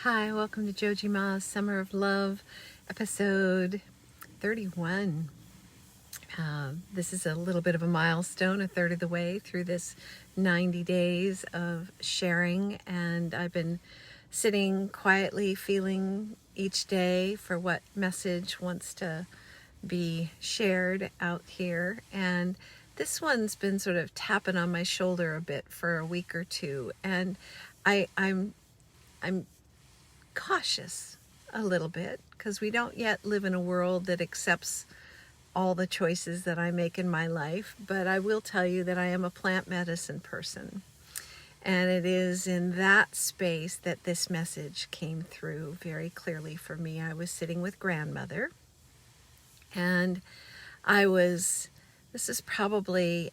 Hi, welcome to Jojima Summer of Love, episode 31. This is a little bit of a milestone, a third of the way through this 90 days of sharing, and I've been sitting quietly feeling each day for what message wants to be shared out here. And this one's been sort of tapping on my shoulder a bit for a week or two, and I'm cautious a little bit because we don't yet live in a world that accepts all the choices that I make in my life. But I will tell you that I am a plant medicine person. And it is in that space that this message came through very clearly for me. I was sitting with grandmother, and this is probably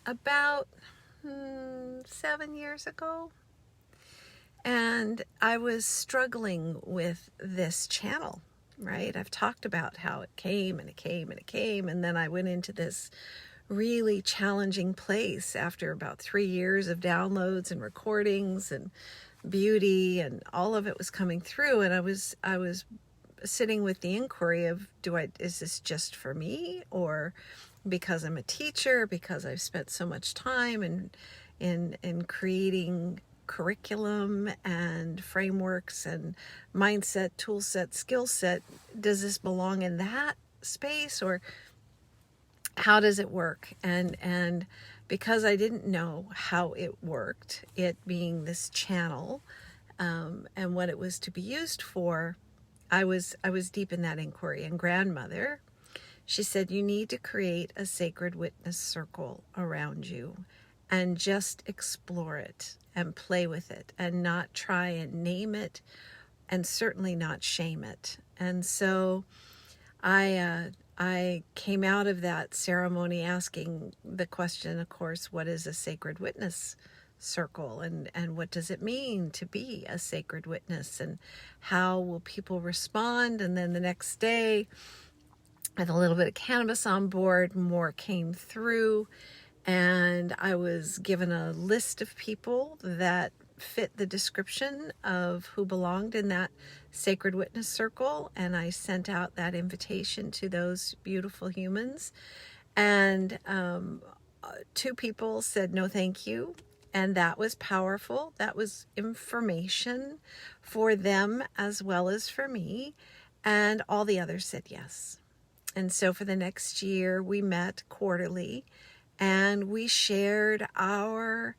about 7 years ago. And I was struggling with this channel, right? I've talked about how it came and it came and it came. And then I went into this really challenging place after about 3 years of downloads and recordings and beauty, and all of it was coming through. And I was sitting with the inquiry of, is this just for me, or because I'm a teacher, because I've spent so much time in creating curriculum and frameworks and mindset, tool set, skill set, does this belong in that space, or how does it work? And because I didn't know how it worked, it being this channel, and what it was to be used for, I was deep in that inquiry. And grandmother, she said, you need to create a sacred witness circle around you and just explore it and play with it and not try and name it, and certainly not shame it. And so I came out of that ceremony asking the question, of course, what is a sacred witness circle, and what does it mean to be a sacred witness, and how will people respond? And then the next day, with a little bit of cannabis on board, more came through. And I was given a list of people that fit the description of who belonged in that sacred witness circle. And I sent out that invitation to those beautiful humans. And 2 people said, no, thank you. And that was powerful. That was information for them as well as for me. And all the others said yes. And so for the next year, we met quarterly. And we shared our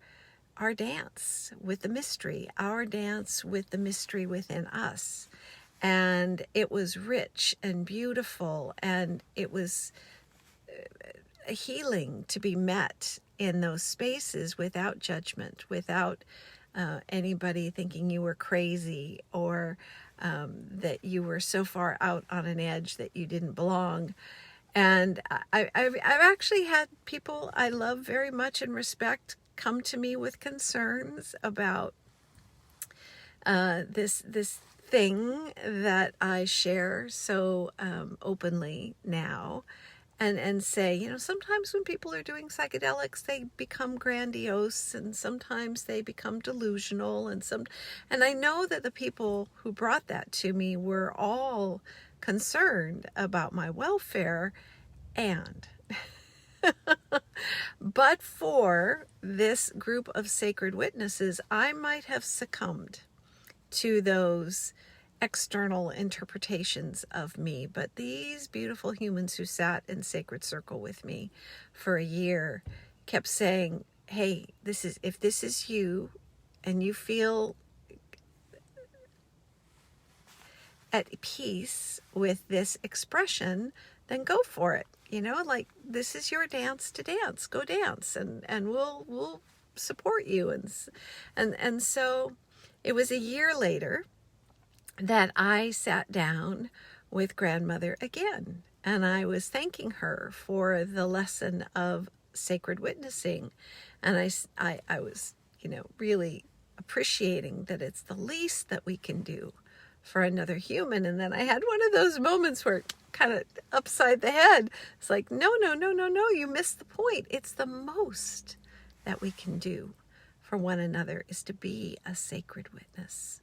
dance with the mystery, our dance with the mystery within us. And it was rich and beautiful, and it was a healing to be met in those spaces without judgment, without anybody thinking you were crazy, or that you were so far out on an edge that you didn't belong. And I've actually had people I love very much and respect come to me with concerns about this thing that I share so openly now, and say, sometimes when people are doing psychedelics, they become grandiose, and sometimes they become delusional, and I know that the people who brought that to me were all concerned about my welfare, and but for this group of sacred witnesses, I might have succumbed to those external interpretations of me. But these beautiful humans who sat in sacred circle with me for a year kept saying, hey, if this is you and you feel at peace with this expression, then go for it. This is your dance to dance. Go dance, and we'll support you. And so it was a year later that I sat down with grandmother again, and I was thanking her for the lesson of sacred witnessing, and I was really appreciating that it's the least that we can do for another human. And then I had one of those moments where it kind of upside the head. It's like, no, you missed the point. It's the most that we can do for for one another is to be a sacred witness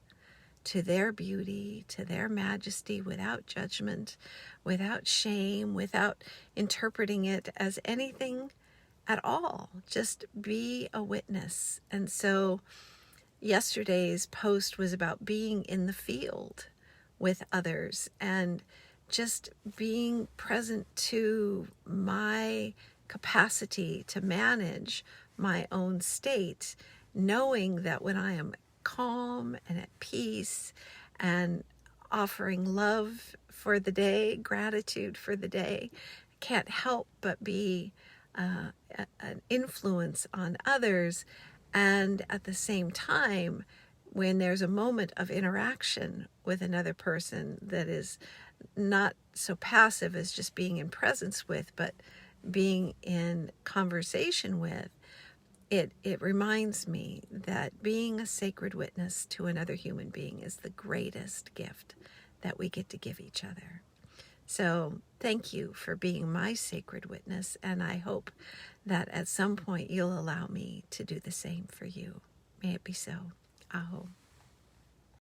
to their beauty, to their majesty, without judgment, without shame, without interpreting it as anything at all. Just be a witness. And so yesterday's post was about being in the field with others and just being present to my capacity to manage my own state, knowing that when I am calm and at peace and offering love for the day, gratitude for the day, I can't help but be an influence on others. And at the same time, when there's a moment of interaction with another person that is not so passive as just being in presence with, but being in conversation with, it reminds me that being a sacred witness to another human being is the greatest gift that we get to give each other. So thank you for being my sacred witness, and I hope that at some point you'll allow me to do the same for you. May it be so. Aho.